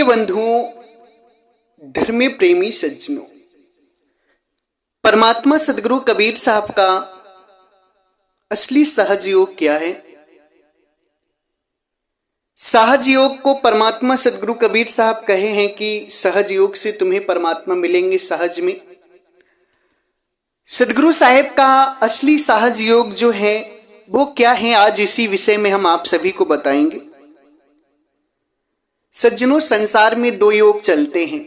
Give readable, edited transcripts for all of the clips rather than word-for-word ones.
प्रिय बंधुओं, धर्म प्रेमी सज्जनों, परमात्मा सदगुरु कबीर साहब का असली सहज योग क्या है? सहज योग को परमात्मा सदगुरु कबीर साहब कहे हैं कि सहज योग से तुम्हें परमात्मा मिलेंगे सहज में। सदगुरु साहेब का असली सहज योग जो है वो क्या है, आज इसी विषय में हम आप सभी को बताएंगे। सज्जनों, संसार में दो योग चलते हैं,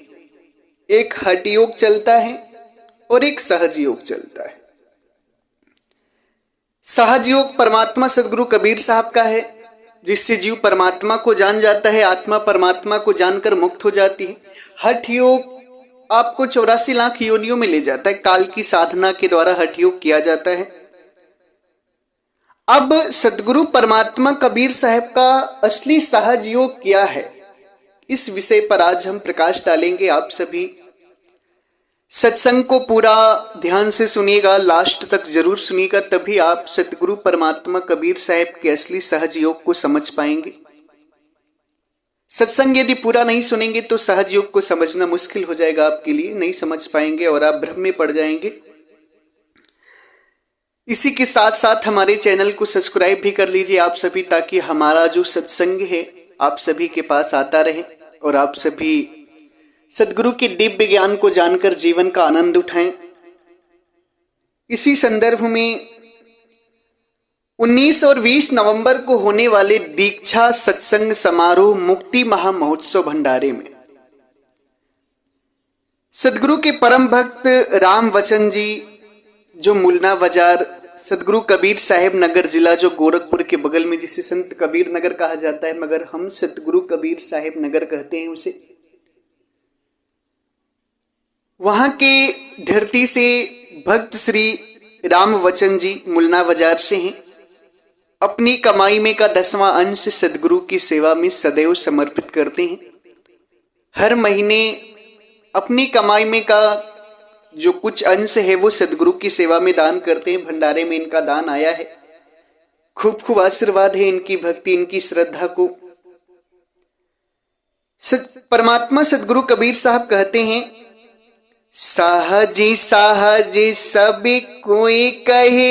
एक हठ योग चलता है और एक सहज योग चलता है। सहज योग परमात्मा सदगुरु कबीर साहब का है, जिससे जीव परमात्मा को जान जाता है, आत्मा परमात्मा को जानकर मुक्त हो जाती है। हठ योग आपको 84 लाख योनियों में ले जाता है, काल की साधना के द्वारा हठ योग किया जाता है। अब सदगुरु परमात्मा कबीर साहब का असली सहज योग क्या है, इस विषय पर आज हम प्रकाश डालेंगे। आप सभी सत्संग को पूरा ध्यान से सुनिएगा, लास्ट तक जरूर सुनिएगा, तभी आप सतगुरु परमात्मा कबीर साहब के असली सहज योग को समझ पाएंगे। सत्संग यदि पूरा नहीं सुनेंगे तो सहज योग को समझना मुश्किल हो जाएगा आपके लिए, नहीं समझ पाएंगे और आप भ्रम में पड़ जाएंगे। इसी के साथ साथ हमारे चैनल को सब्सक्राइब भी कर लीजिए आप सभी, ताकि हमारा जो सत्संग है आप सभी के पास आता रहे और आप सभी सदगुरु के दिव्य ज्ञान को जानकर जीवन का आनंद उठाएं। इसी संदर्भ में 19 और 20 नवंबर को होने वाले दीक्षा सत्संग समारोह मुक्ति महामहोत्सव भंडारे में सदगुरु के परम भक्त राम वचन जी, जो मुलना बाजार सदगुरु कबीर साहेब नगर जिला जो गोरखपुर के बगल में, जिसे संत कबीर नगर कहा जाता है, मगर हम सदगुरु कबीर साहेब नगर कहते हैं उसे, वहां के धरती से भक्त श्री राम वचन जी मुलना बाजार से हैं। अपनी कमाई में का 10वां अंश सदगुरु की सेवा में सदैव समर्पित करते हैं। हर महीने अपनी कमाई में का जो कुछ अंश है वो सदगुरु की सेवा में दान करते हैं। भंडारे में इनका दान आया है। खूब खूब आशीर्वाद है इनकी भक्ति, इनकी श्रद्धा को। परमात्मा सदगुरु कबीर साहब कहते हैं, सहजी सहज सब कोई कहे,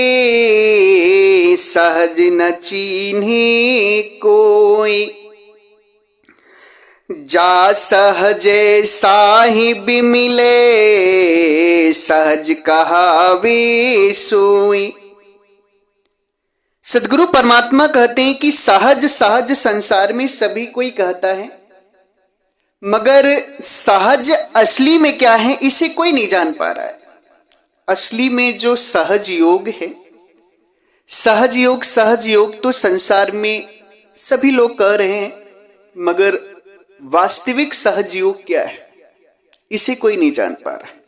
सहज न चीन्हे कोई, जा सहज साहिब मिले, सहज कहावे सोई। सदगुरु परमात्मा कहते हैं कि सहज सहज संसार में सभी कोई कहता है, मगर सहज असली में क्या है इसे कोई नहीं जान पा रहा है। असली में जो सहज योग है, सहज योग तो संसार में सभी लोग कह रहे हैं, मगर वास्तविक सहज योग क्या है इसे कोई नहीं जान पा रहा है।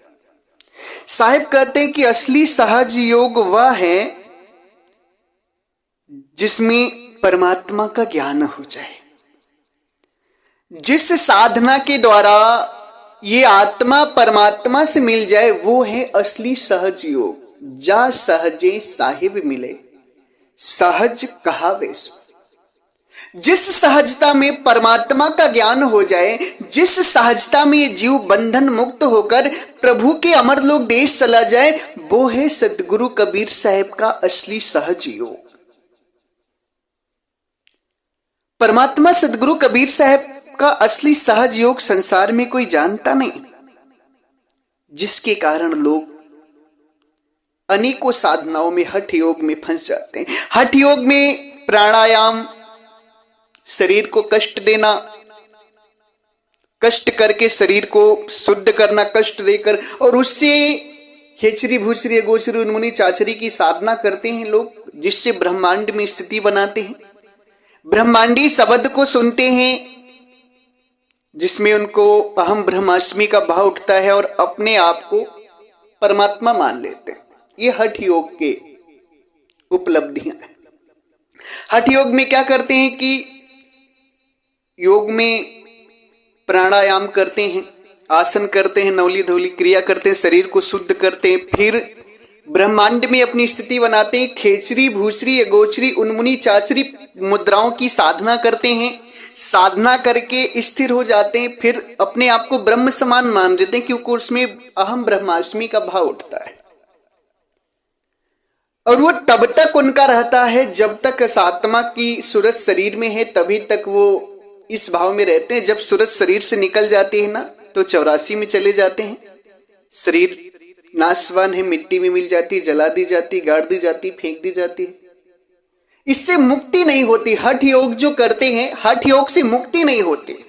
साहिब कहते हैं कि असली सहज योग वह है जिसमें परमात्मा का ज्ञान हो जाए, जिस साधना के द्वारा ये आत्मा परमात्मा से मिल जाए, वो है असली सहज योग। जा सहजे साहिब मिले, सहज कहावे सो। जिस सहजता में परमात्मा का ज्ञान हो जाए, जिस सहजता में ये जीव बंधन मुक्त होकर प्रभु के अमरलोक देश चला जाए, वो है सदगुरु कबीर साहब का असली सहज योग। परमात्मा सदगुरु कबीर साहब का असली सहज योग संसार में कोई जानता नहीं, जिसके कारण लोग अनेकों साधनाओं में हठ योग में फंस जाते हैं। हठ योग में प्राणायाम, शरीर को कष्ट देना, कष्ट करके शरीर को शुद्ध करना, कष्ट देकर, और उससे खेचरी भूचरी गोचरी उन्मुनी चाचरी की साधना करते हैं लोग, जिससे ब्रह्मांड में स्थिति बनाते हैं। ब्रह्मांडी शब्द को सुनते हैं, जिसमें उनको अहम ब्रह्मास्मि का भाव उठता है और अपने आप को परमात्मा मान लेते हैं। ये हठ योग के उपलब्धियां हैं। हठ योग में क्या करते हैं कि योग में प्राणायाम करते हैं, आसन करते हैं, नवली धवली क्रिया करते हैं, शरीर को शुद्ध करते हैं, फिर ब्रह्मांड में अपनी स्थिति बनाते हैं। खेचरी भूचरी अगोचरी उन्मुनी चाचरी मुद्राओं की साधना करते हैं, साधना करके स्थिर हो जाते हैं, फिर अपने आप को ब्रह्म समान मान लेते हैं, क्योंकि उसमें अहम ब्रह्मास्मि का भाव उठता है। और वो तब तक उनका रहता है जब तक इस आत्मा की सूरत शरीर में है, तभी तक वो इस भाव में रहते हैं। जब सूरत शरीर से निकल जाती है ना, तो 84 में चले जाते हैं। शरीर नाशवान है, मिट्टी में मिल जाती, जला दी जाती, गाड़ दी जाती, फेंक दी जाती है। इससे मुक्ति नहीं होती। हठ योग जो करते हैं, हठ योग से मुक्ति नहीं होती।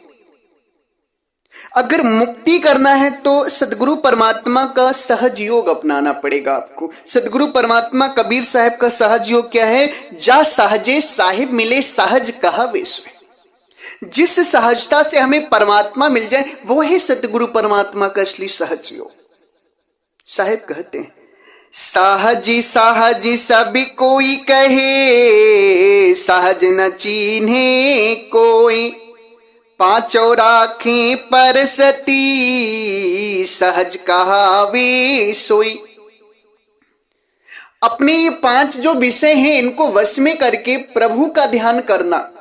अगर मुक्ति करना है तो सदगुरु परमात्मा का सहज योग अपनाना पड़ेगा आपको। सदगुरु परमात्मा कबीर साहब का सहज योग क्या है? जा सहजे साहिब मिले सहज कहा विश्व। जिस सहजता से हमें परमात्मा मिल जाए वो है सदगुरु परमात्मा का असली सहज योग। साहिब कहते हैं, सहजी सहजी सब कोई कहे, सहज न चीन्हे कोई, पांचों राखें परसती, सहज कहावे सोई। अपने ये 5 जो विषय हैं इनको वश में करके प्रभु का ध्यान करना,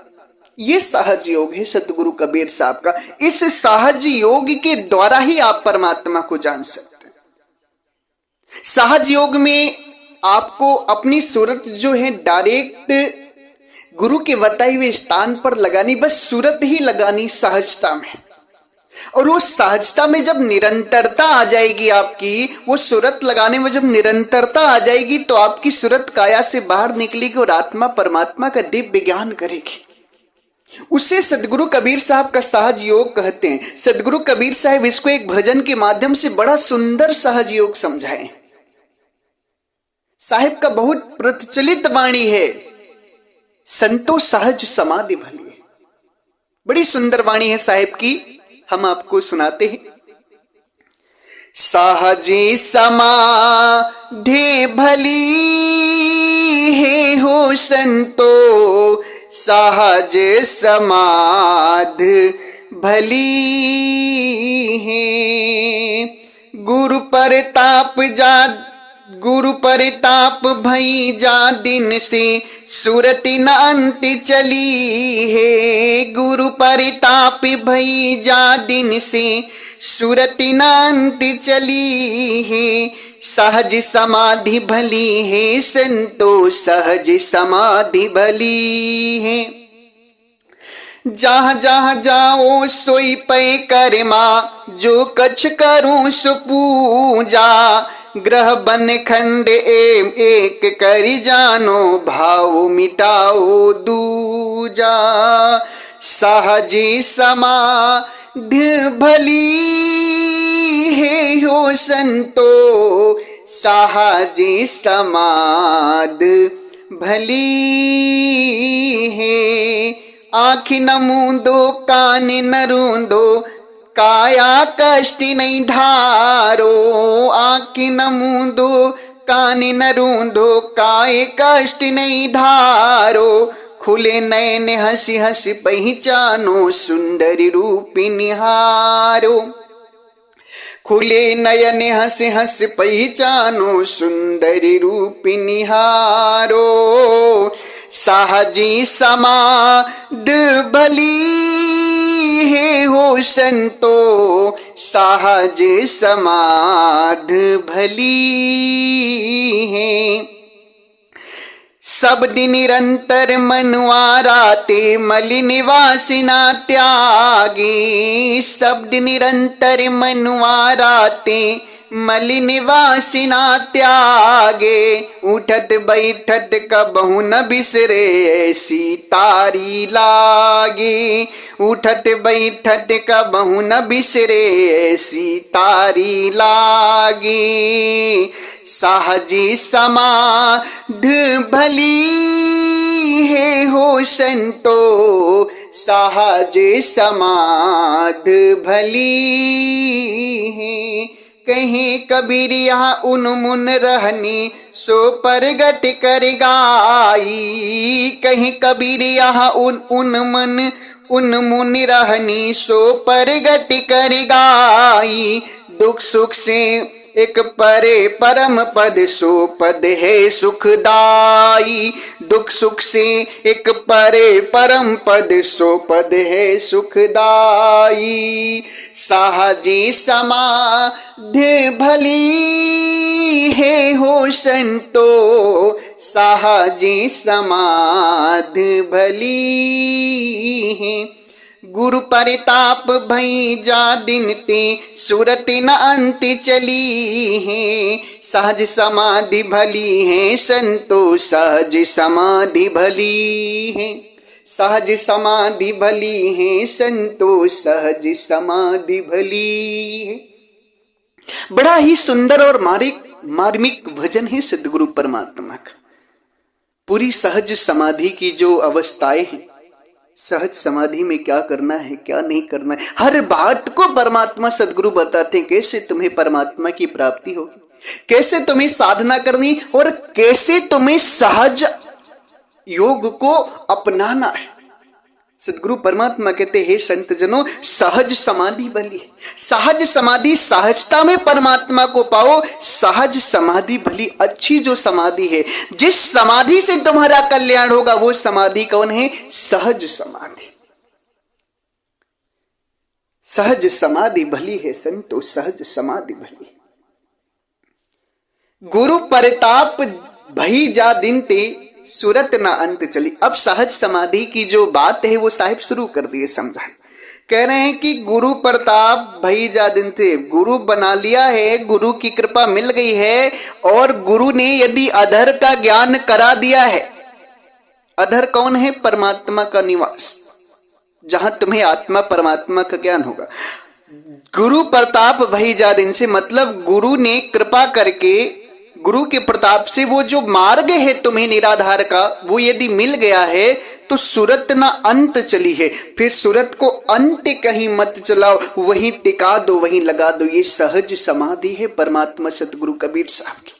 ये सहज योग है सतगुरु कबीर साहब का। इस सहज योग के द्वारा ही आप परमात्मा को जान सकते हैं। सहज योग में आपको अपनी सूरत जो है डायरेक्ट गुरु के बताए हुए स्थान पर लगानी, बस सूरत ही लगानी सहजता में। और वो सहजता में जब निरंतरता आ जाएगी आपकी, वो सूरत लगाने में जब निरंतरता आ जाएगी तो आपकी सूरत काया से बाहर निकलेगी और आत्मा परमात्मा का दिव्य ज्ञान करेगी। उसे सदगुरु कबीर साहब का सहज योग कहते हैं। सदगुरु कबीर साहब इसको एक भजन के माध्यम से बड़ा सुंदर सहज योग समझाए। साहिब का बहुत प्रचलित वाणी है, संतो सहज समाधि भली। बड़ी सुंदर वाणी है साहिब की, हम आपको सुनाते हैं। सहजी समाधि भली है हो संतो, सहज समाधि भली है। गुरु परताप भई जा दिन से, सूरति न अंत चली है। गुरु परताप भई जा दिन से, सूरति न अंत चली है। सहज समाधि भली है संतो, सहज समाधि भली है। जहाँ जहाँ जाओ सोई पे करमा, जो कछ करूं सो पूजा। ग्रह बन खंड एम एक करी जानो, भाव मिटाओ दूजा। सहजी समाधि भली है हो संतो, सहजी समाधि भली है। आँखि न मूंदो कान न रूंदो, काया कष्ट नहीं धारो। आँखि न मूंदो कान न रूंदो, काय कष्ट नहीं धारो। खुले नयन हंसी हंसी पहचानो, सुंदरी रूप निहारो। खुले नयन हंसी हंसी पहचानो, सुंदरी रूप निहारो। सहजी समाधि भली है हो संतो, सहज समाधि भली है। सब दिन निरंतर मनुआराते, मलि निवासिना त्यागी। सब दिन निरंतर मनुआराते, मलि निवासिना त्यागे। उठत बैठत कबहु न बिसरे, ऐसी तारी लागे। उठत बैठत कबहु न बिसरे, ऐसी तारी लागे। सहजी समाधि भली है हो संतो, सहज समाधि भली है। कहीं कबीर यहाँ उन मुन रहनी, सो परगट कर गाई। कहीं कबीर यहाँ उन मुन रहनी, सो परगट कर गाई। दुख सुख से एक परे परम पद, सो पद है सुखदाई। दुख सुख से एक परे परम पद, सो पद है सुखदाई। साहजी समाधि भली है हो संतो, साहजी समाधि भली है। गुरु परिताप भई जा दिन ते, सूरत न अंत चली है। सहज समाधि भली है संतो, सहज समाधि भली है। सहज समाधि भली है संतो, सहज समाधि भली है। बड़ा ही सुंदर और मार्मिक भजन है सद्गुरु परमात्मा का। पूरी सहज समाधि की जो अवस्थाएं हैं, सहज समाधि में क्या करना है क्या नहीं करना है, हर बात को परमात्मा सद्गुरु बताते हैं। कैसे तुम्हें परमात्मा की प्राप्ति होगी, कैसे तुम्हें साधना करनी और कैसे तुम्हें सहज योग को अपनाना है। सद्गुरु परमात्मा कहते हैं, संत जनों सहज समाधि भली है। सहज समाधि, सहजता में परमात्मा को पाओ। सहज समाधि भली, अच्छी जो समाधि है, जिस समाधि से तुम्हारा कल्याण होगा वो समाधि कौन है? सहज समाधि। सहज समाधि भली है संतो, सहज समाधि भली। गुरु परिताप भई जा दिन ते, सूरत ना अंत चली। अब सहज समाधि की जो बात है वो साहिब शुरू कर दिए समझा। कह रहे हैं कि गुरु प्रताप भई जा दिन थे, गुरु बना लिया है, गुरु की कृपा मिल गई है। और गुरु ने यदि अधर का ज्ञान करा दिया है, अधर कौन है? परमात्मा का निवास, जहां तुम्हें आत्मा परमात्मा का ज्ञान होगा। गुरु प्रताप भई जा दिन से मतलब गुरु ने कृपा करके, गुरु के प्रताप से वो जो मार्ग है तुम्हें निराधार का, वो यदि मिल गया है तो सूरत ना अंत चली है। फिर सूरत को अंत कहीं मत चलाओ, वहीं टिका दो, वहीं लगा दो। ये सहज समाधि है परमात्मा सतगुरु कबीर साहब की।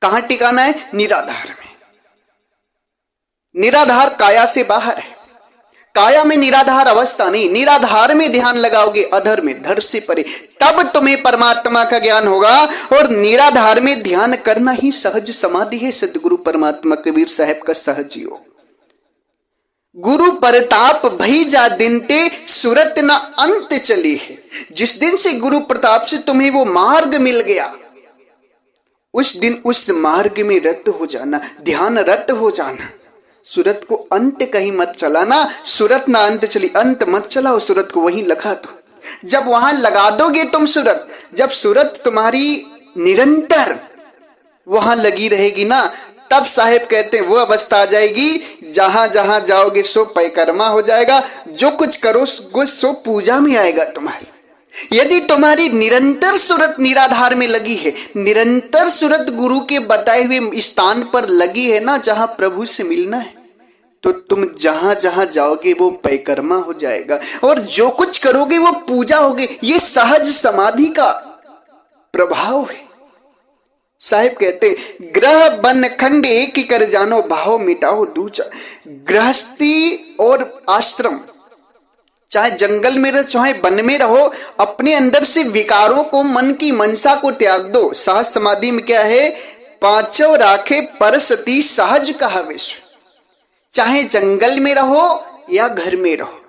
कहां टिकाना है? निराधार में। निराधार काया से बाहर है, काया में निराधार अवस्था नहीं। निराधार में ध्यान लगाओगे, अधर में, धर से परे, तब तुम्हें परमात्मा का ज्ञान होगा। और निराधार में ध्यान करना ही सहज समाधि है। सद्गुरु परमात्मा कबीर साहब का सहज योग। गुरु परताप भई जा दिन ते, सूरत न अंत चली है। जिस दिन से गुरु प्रताप से तुम्हें वो मार्ग मिल गया, उस दिन उस मार्ग में रत हो जाना, ध्यान रत हो जाना। सूरत को अंत कहीं मत चलाना। सूरत ना अंत चली, अंत मत चलाओ, सूरत को वहीं लगा दो। जब वहां लगा दोगे तुम सूरत, जब सूरत तुम्हारी निरंतर वहां लगी रहेगी ना, तब साहेब कहते हैं वो अवस्था आ जाएगी जहां जहां जाओगे सो परिक्रमा हो जाएगा। जो कुछ करो सो पूजा में आएगा तुम्हारी। यदि तुम्हारी निरंतर सूरत निराधार में लगी है, निरंतर सूरत गुरु के बताए हुए स्थान पर लगी है ना, जहां प्रभु से मिलना है, तो तुम जहां जहां जाओगे वो परिक्रमा हो जाएगा। और जो कुछ करोगे वो पूजा होगी। ये सहज समाधि का प्रभाव है। साहिब कहते, ग्रह बन खंड एक कर जानो, भाव मिटाओ दूजा। गृहस्थी और आश्रम, चाहे जंगल में रहो चाहे वन में रहो, अपने अंदर से विकारों को, मन की मनसा को त्याग दो। सहज समाधि में क्या है? पांचों राखे परसती सहज कहा विश्व। चाहे जंगल में रहो या घर में रहो,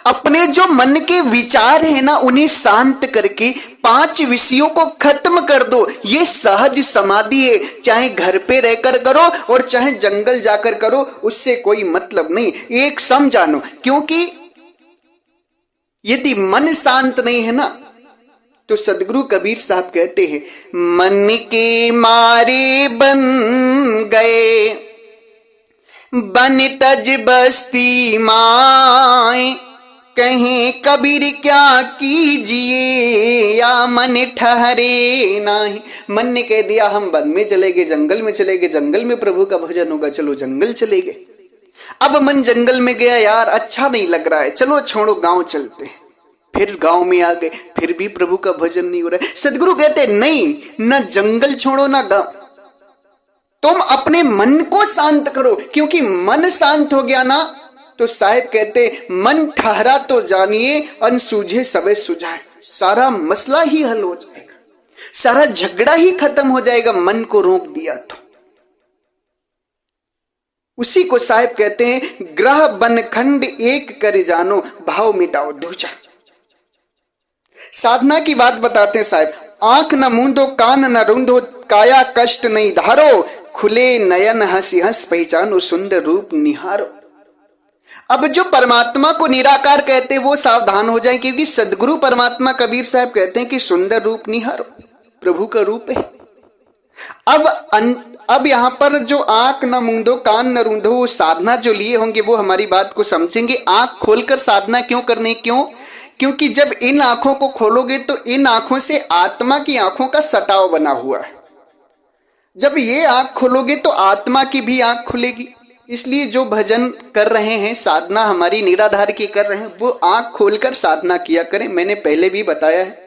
अपने जो मन के विचार है ना, उन्हें शांत करके 5 विषयों को खत्म कर दो। ये सहज समाधि है। चाहे घर पे रहकर करो और चाहे जंगल जाकर करो, उससे कोई मतलब नहीं। एक सम जानो, क्योंकि यदि मन शांत नहीं है ना, तो सदगुरु कबीर साहब कहते हैं, मन के मारे बन गए बन तज बस्ती माए, कहें कबीर क्या कीजिए या मन ठहरे नाही। मन ने कह दिया हम वन में चले गए, जंगल में चले गए, जंगल में प्रभु का भजन होगा, चलो जंगल चले गए। अब मन जंगल में गया, यार अच्छा नहीं लग रहा है, चलो छोड़ो गांव चलते हैं। फिर गांव में आ गए, फिर भी प्रभु का भजन नहीं हो रहा है। सदगुरु कहते नहीं, न जंगल छोड़ो ना गांव, तुम अपने मन को शांत करो। क्योंकि मन शांत हो गया ना, तो साहिब कहते मन ठहरा तो जानिए, अनसूझे सबे सुझाए। सारा मसला ही हल हो जाएगा, सारा झगड़ा ही खत्म हो जाएगा, मन को रोक दिया तो। उसी को साहिब कहते हैं ग्रह बन खंड एक कर जानो, भाव मिटाओ दूजा। साधना की बात बताते हैं साहिब, आंख न मूंदो कान न रूंधो, काया कष्ट नहीं धारो, खुले नयन हंसी हंस पहचानो, सुंदर रूप निहारो। अब जो परमात्मा को निराकार कहते हैं वो सावधान हो जाएं, क्योंकि सदगुरु परमात्मा कबीर साहब कहते हैं कि सुंदर रूप निहारो, प्रभु का रूप है। अब यहां पर जो आंख न मूंदो कान न रूंधो साधना जो लिए होंगे वो हमारी बात को समझेंगे। आंख खोलकर साधना क्यों करनी, क्योंकि जब इन आंखों को खोलोगे तो इन आंखों से आत्मा की आंखों का सटाव बना हुआ है। जब ये आंख खोलोगे तो आत्मा की भी आंख खुलेगी। इसलिए जो भजन कर रहे हैं, साधना हमारी निराधार की कर रहे हैं, वो आंख खोलकर साधना किया करें। मैंने पहले भी बताया है,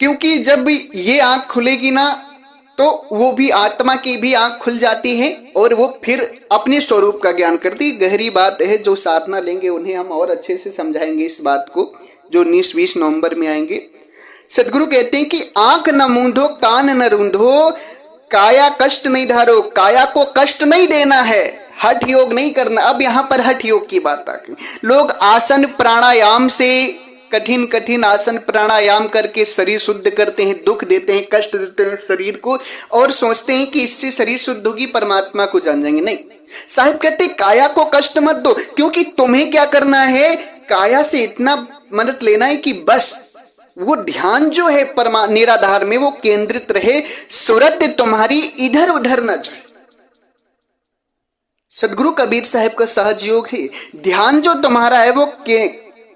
क्योंकि जब ये आंख खुलेगी ना तो वो भी आत्मा की भी आंख खुल जाती है और वो फिर अपने स्वरूप का ज्ञान करती। गहरी बात है, जो साधना लेंगे उन्हें हम और अच्छे से समझाएंगे इस बात को, जो 19-20 नवंबर में आएंगे। सदगुरु कहते हैं कि आंख न मूंदो कान न रूंधो, काया कष्ट नहीं धारो, काया को कष्ट नहीं देना है, हठ योग नहीं करना। अब यहां पर हठ योग की बात आ गई। लोग आसन प्राणायाम से कठिन कठिन आसन प्राणायाम करके शरीर शुद्ध करते हैं, दुख देते हैं, कष्ट देते हैं शरीर को, और सोचते हैं कि इससे शरीर शुद्ध होगी, परमात्मा को जान जाएंगे। नहीं, साहिब कहते काया को कष्ट मत दो, क्योंकि तुम्हें क्या करना है, काया से इतना मदद लेना है कि बस वो ध्यान जो है निराधार में वो केंद्रित रहे, सूरत तुम्हारी इधर उधर न जाए। सदगुरु कबीर साहब का सहज योग है, ध्यान जो तुम्हारा है वो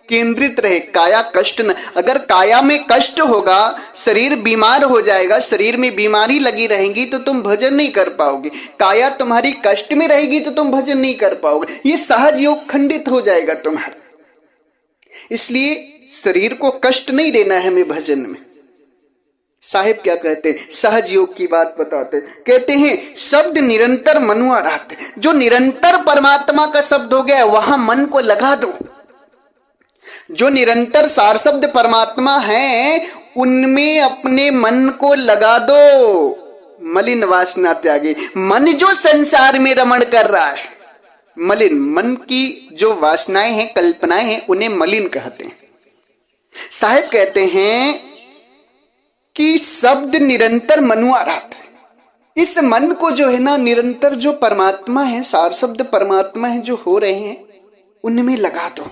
केंद्रित रहे, काया कष्ट न। अगर काया में कष्ट होगा, शरीर बीमार हो जाएगा, शरीर में बीमारी लगी रहेगी तो तुम भजन नहीं कर पाओगे। काया तुम्हारी कष्ट में रहेगी तो तुम भजन नहीं कर पाओगे, ये सहज योग खंडित हो जाएगा तुम्हारा। इसलिए शरीर को कष्ट नहीं देना है हमें भजन में। साहिब क्या कहते हैं, सहज योग की बात बताते, कहते हैं शब्द निरंतर मनुआ रहते। जो निरंतर परमात्मा का शब्द हो गया वहां मन को लगा दो। जो निरंतर सार शब्द परमात्मा है उनमें अपने मन को लगा दो। मलिन वासना त्यागी, मन जो संसार में रमण कर रहा है, मलिन मन की जो वासनाएं हैं, कल्पनाएं हैं, उन्हें मलिन कहते हैं। साहिब कहते हैं कि शब्द निरंतर मनुआ रहता है। इस मन को जो है ना, निरंतर जो परमात्मा है, सार शब्द परमात्मा है जो हो रहे हैं, उनमें लगा दो।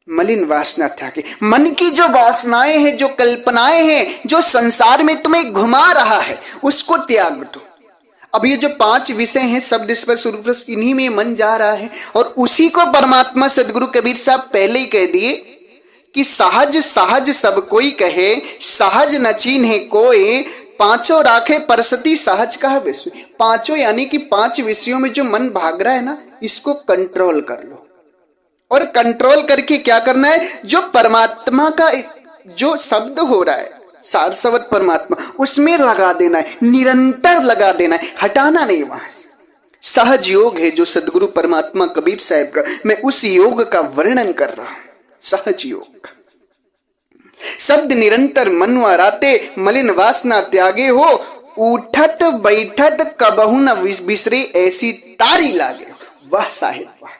मलिन वासना त्यागी, मन की जो वासनाएं हैं, जो कल्पनाएं हैं, जो संसार में तुम्हें घुमा रहा है, उसको त्याग दो। अब ये जो 5 विषय हैं, शब्द स्पर्श रूप रस, इन्हीं में मन जा रहा है, और उसी को परमात्मा सदगुरु कबीर साहब पहले ही कह दिए कि सहज सहज सब कोई कहे, सहज न चीन्हे कोई, पांचों राखे परसती सहज कहा विषय। पांचों यानी कि 5 विषयों में जो मन भाग रहा है ना, इसको कंट्रोल कर लो। और कंट्रोल करके क्या करना है, जो परमात्मा का जो शब्द हो रहा है, सार शब्द परमात्मा, उसमें लगा देना है, निरंतर लगा देना है, हटाना नहीं वहां से। सहज योग है जो सदगुरु परमात्मा कबीर साहब का, मैं उस योग का वर्णन कर रहा हूं। सहज योग, शब्द निरंतर मनुआ राते, मलिन वासना त्यागे हो, उठत बैठत कबहु न बिसरे, ऐसी तारी लागे। वाह साहिब वाह।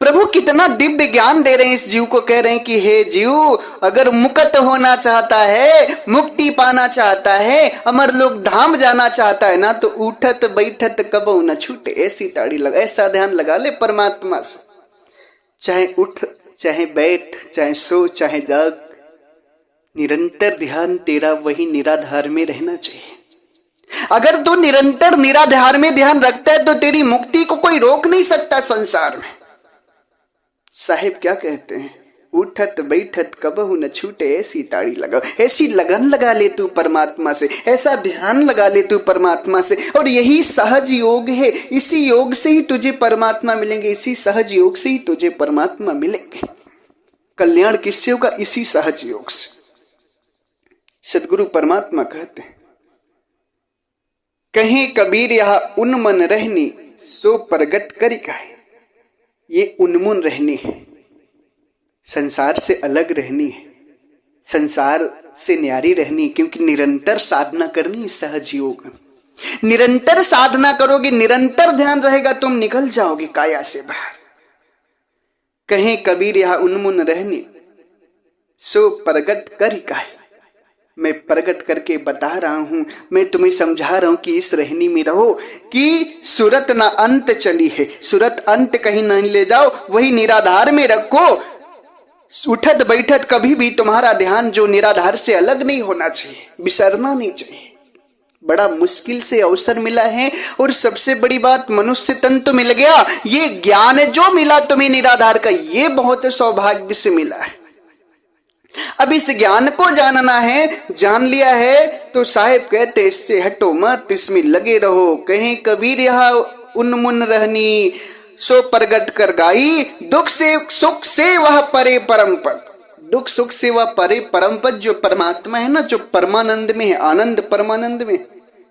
प्रभु कितना दिव्य ज्ञान दे रहे हैं इस जीव को, कह रहे हैं कि हे जीव, अगर मुक्त होना चाहता है, मुक्ति पाना चाहता है, अमर लोक धाम जाना चाहता है ना, तो उठत बैठत कबहु न छूटे, ऐसी ताड़ी लगा, ऐसा ध्यान लगा ले परमात्मा से। चाहे उठ, चाहे बैठ, चाहे सो, चाहे जाग, निरंतर ध्यान तेरा वही निराधार में रहना चाहिए। अगर तू निरंतर निराधार में ध्यान रखता है तो तेरी मुक्ति को कोई रोक नहीं सकता संसार में। साहिब क्या कहते हैं, उठत बैठत कबहु न छूटे, ऐसी ताड़ी लगा, ऐसी लगन लगा ले तू परमात्मा से, ऐसा ध्यान लगा ले तू परमात्मा से। और यही सहज योग है, इसी योग से ही तुझे परमात्मा मिलेंगे, इसी सहज योग से ही तुझे परमात्मा मिलेंगे। कल्याण किससे होगा, इसी सहज योग से। सदगुरु परमात्मा कहते हैं, कहीं कबीर यह उन्मन रहनी, सो प्रगट करी काहे। ये उन्मुन रहनी है, संसार से अलग रहनी है, संसार से न्यारी रहनी, क्योंकि निरंतर साधना करनी सहज योग। निरंतर साधना करोगे, निरंतर ध्यान रहेगा, तुम निकल जाओगे काया से बाहर। कहें कबीर यह उन्मुन रहने, सो प्रगट कर काहे। मैं प्रकट करके बता रहा हूं, मैं तुम्हें समझा रहा हूं कि इस रहनी में रहो कि सूरत ना अंत चली है, सूरत अंत कहीं नहीं ले जाओ, वही निराधार में रखो। उठत बैठत कभी भी तुम्हारा ध्यान जो निराधार से अलग नहीं होना चाहिए, बिसरना नहीं चाहिए। बड़ा मुश्किल से अवसर मिला है, और सबसे बड़ी बात मनुष्य तन तो मिल गया, ये ज्ञान जो मिला तुम्हें निराधार का, ये बहुत सौभाग्य से मिला है। अब इस ज्ञान को जानना है, जान लिया है तो साहेब कहते इससे हटो मत, इसमें लगे रहो। कहें कबीर यह उन्मुन रहनी, सो प्रगट कर गाई, दुख से सुख से वह परे परम पद। दुख सुख से वह परे परम पद जो परमात्मा है ना, जो परमानंद में है, आनंद परमानंद में,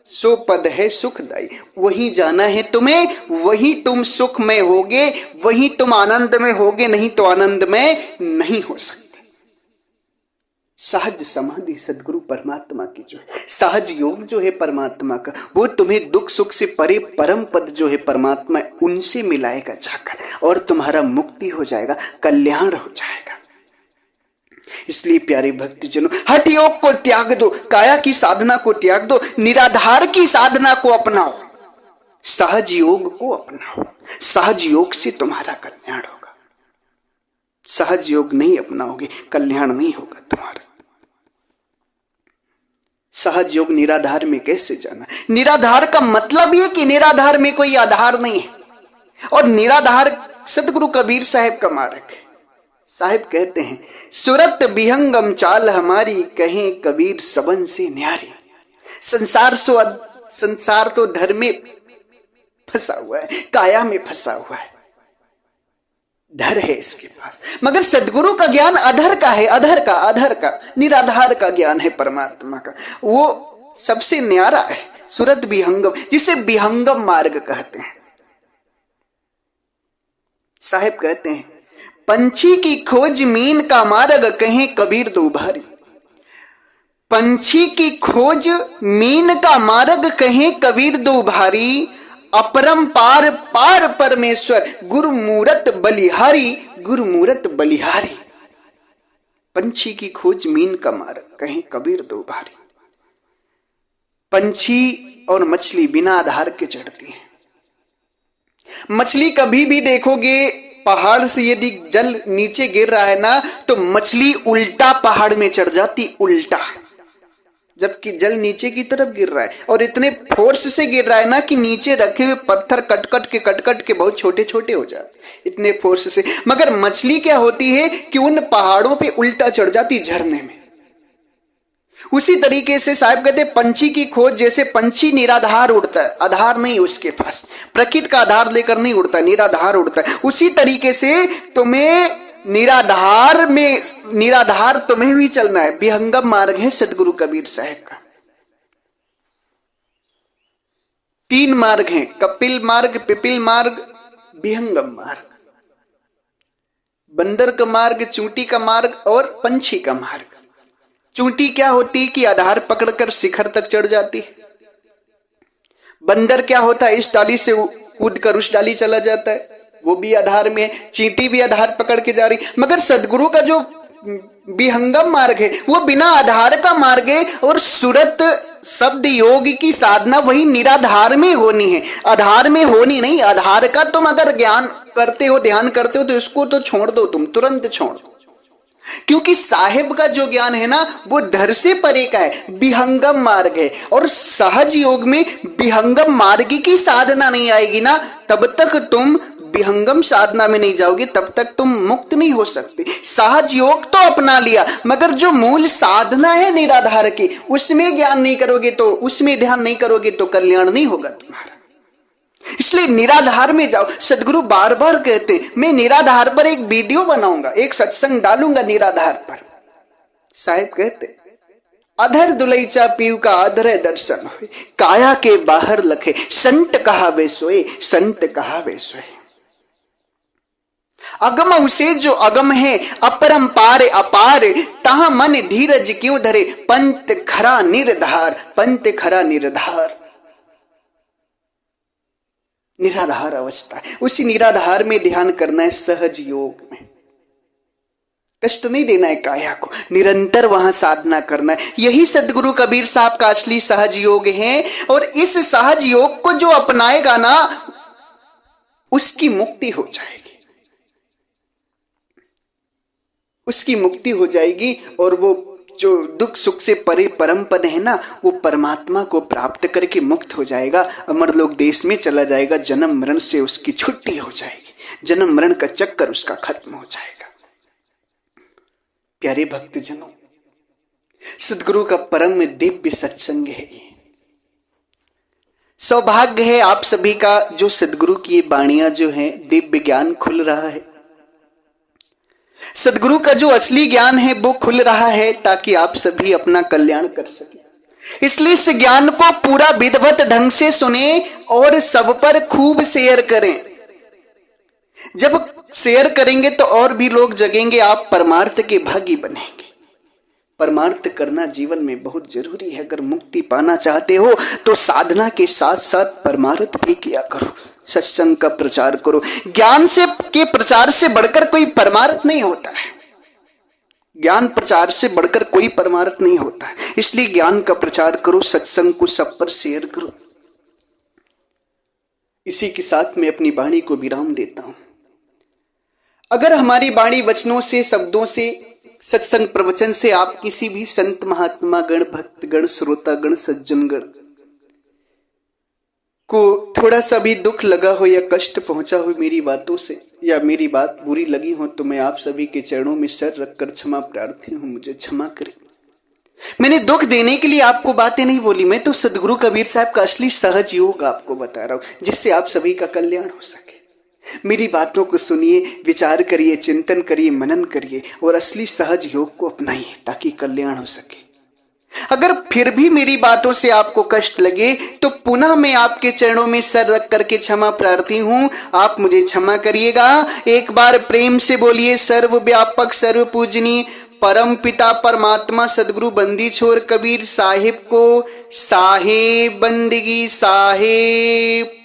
सो पद है सुखदाई। वही जाना है तुम्हें, वही तुम सुख में होगे, वही तुम आनंद में होगे, नहीं तो आनंद में नहीं हो सकते। सहज समाधि सदगुरु परमात्मा की जो है, सहज योग जो है परमात्मा का, वो तुम्हें दुख सुख से परे परम पद जो है परमात्मा, उनसे मिलाएगा जाकर, और तुम्हारा मुक्ति हो जाएगा, कल्याण हो जाएगा। इसलिए प्यारे भक्तजनों, हठ योग को त्याग दो, काया की साधना को त्याग दो, निराधार की साधना को अपनाओ, सहज योग को अपनाओ। सहज योग से तुम्हारा कल्याण होगा। सहज योग नहीं अपनाओगे, कल्याण नहीं होगा तुम्हारा। सहज योग निराधार में कैसे जाना? निराधार का मतलब ये कि निराधार में कोई आधार नहीं है, और निराधार सदगुरु कबीर साहब का मार्ग है। साहब कहते हैं, सुरत विहंगम चाल हमारी, कहें कबीर सबन से न्यारी। संसार तो धर्म में फंसा हुआ है, काया में फंसा हुआ है, धर है इसके पास, मगर सदगुरु का ज्ञान अधर का है, अधर का निराधार का ज्ञान है परमात्मा का, वो सबसे न्यारा है। सुरत विहंगम, जिसे विहंगम मार्ग कहते हैं। साहिब कहते हैं, पंछी की खोज मीन का मार्ग, कहें कबीर दो भारी। पंछी की खोज मीन का मार्ग, कहें कबीर दो भारी। अपरंपार पार परमेश्वर, गुरुमूरत बलिहारी, गुरुमूरत बलिहारी। पंछी की खोज मीन का मार्ग, कहें कबीर दो भारी। पंछी और मछली बिना आधार के चढ़ती है। मछली कभी भी देखोगे, पहाड़ से यदि जल नीचे गिर रहा है ना, तो मछली उल्टा पहाड़ में चढ़ जाती, उल्टा, जबकि जल नीचे की तरफ गिर रहा है, और इतने फोर्स से गिर रहा है ना कि नीचे रखे हुए पत्थर कट के बहुत छोटे छोटे हो जाते, इतने फोर्स से। मगर मछली क्या होती है कि उन पहाड़ों पे उल्टा चढ़ जाती झरने में। उसी तरीके से साहब कहते, पंछी की खोज, जैसे पंछी निराधार उड़ता है, आधार नहीं उसके पास, प्रकृति का आधार लेकर नहीं उड़ता, निराधार उड़ता है। उसी तरीके से तुम्हें निराधार तुम्हें भी चलना है। विहंगम मार्ग है सदगुरु कबीर साहब का। 3 मार्ग हैं, कपिल मार्ग, पिपिल मार्ग, विहंगम मार्ग। बंदर का मार्ग, चूंटी का मार्ग और पंछी का मार्ग। चूंटी क्या होती है कि आधार पकड़कर शिखर तक चढ़ जाती है। बंदर क्या होता है, इस डाली से कूद कर उस डाली चला जाता है, वो भी आधार में है। चींटी भी आधार पकड़ के जा रही। मगर सदगुरु का जो विहंगम मार्ग है वो बिना आधार का मार्ग है, और सुरत शब्द योग की साधना वही निराधार में होनी है, आधार में होनी नहीं। आधार का तुम अगर ज्ञान करते हो, ध्यान करते हो, तो इसको तो छोड़ दो, तुम तुरंत छोड़ दो, क्योंकि साहिब का जो ज्ञान है ना वो धर से परे का है, विहंगम मार्ग है। और सहज योग में विहंगम मार्ग की साधना नहीं आएगी ना, तब तक तुम विहंगम साधना में नहीं जाओगे, तब तक तुम मुक्त नहीं हो सकते। सहज योग तो अपना लिया, मगर जो मूल साधना है निराधार की, उसमें ज्ञान नहीं करोगे, तो उसमें ध्यान नहीं करोगे, तो कल्याण नहीं होगा तुम्हारा। इसलिए निराधार में जाओ। सदगुरु बार बार कहते, मैं निराधार पर एक वीडियो बनाऊंगा, एक सत्संग डालूंगा निराधार पर। साहिब कहते, अधर दुलैचा पीव का अधर दर्शन होए, काया के बाहर लखे, संत कहावे सोए, संत कहावे सोए। अगम उसे जो अगम है, अपरंपार अपार, तहां मन धीरज क्यों धरे, पंत खरा निर्धार, पंत खरा निर्धार। निराधार अवस्था है, उसी निराधार में ध्यान करना है, सहज योग में। कष्ट नहीं देना है काया को, निरंतर वहां साधना करना है। यही सदगुरु कबीर साहब का असली सहज योग है। और इस सहज योग को जो अपनाएगा ना, उसकी मुक्ति हो जाएगी, उसकी मुक्ति हो जाएगी। और वो जो दुख सुख से परे परम पद है ना, वो परमात्मा को प्राप्त करके मुक्त हो जाएगा, अमरलोक देश में चला जाएगा। जन्म मरण से उसकी छुट्टी हो जाएगी, जन्म मरण का चक्कर उसका खत्म हो जाएगा। प्यारे भक्तजनों, सदगुरु का परम दिव्य सत्संग है। सौभाग्य है आप सभी का, जो सदगुरु की बाणियां जो है, दिव्य ज्ञान खुल रहा है। सदगुरु का जो असली ज्ञान है वो खुल रहा है, ताकि आप सभी अपना कल्याण कर सके। इसलिए इस ज्ञान को पूरा विधिवत ढंग से सुने और सब पर खूब शेयर करें। जब शेयर करेंगे तो और भी लोग जगेंगे, आप परमार्थ के भागी बनेंगे। परमार्थ करना जीवन में बहुत जरूरी है। अगर मुक्ति पाना चाहते हो तो साधना के साथ साथ परमार्थ भी किया करो, सत्संग का प्रचार करो। ज्ञान से के प्रचार से बढ़कर कोई परमार्थ नहीं होता है, ज्ञान प्रचार से बढ़कर कोई परमार्थ नहीं होता है। इसलिए ज्ञान का प्रचार करो, सत्संग को सब पर शेयर करो। इसी के साथ मैं अपनी वाणी को विराम देता हूं। अगर हमारी वाणी वचनों से, शब्दों से, सत्संग प्रवचन से आप किसी भी संत महात्मा गण, भक्त गण, श्रोता गण, सज्जन गण को थोड़ा सा भी दुख लगा हो या कष्ट पहुंचा हो मेरी बातों से, या मेरी बात बुरी लगी हो, तो मैं आप सभी के चरणों में सर रखकर क्षमा प्रार्थी हूं। मुझे क्षमा करें। मैंने दुख देने के लिए आपको बातें नहीं बोली, मैं तो सदगुरु कबीर साहब का असली सहज योग आपको बता रहा हूं, जिससे आप सभी का कल्याण हो सके। मेरी बातों को सुनिए, विचार करिए, चिंतन करिए, मनन करिए और असली सहज योग को अपनाइए, ताकि कल्याण हो सके। अगर फिर भी मेरी बातों से आपको कष्ट लगे तो पुनः मैं आपके चरणों में सर रख करके क्षमा प्रार्थी हूं, आप मुझे क्षमा करिएगा। एक बार प्रेम से बोलिए, सर्वव्यापक सर्व पूजनीय परम पिता परमात्मा सदगुरु बंदी छोर कबीर साहिब को साहेब बंदगी साहेब।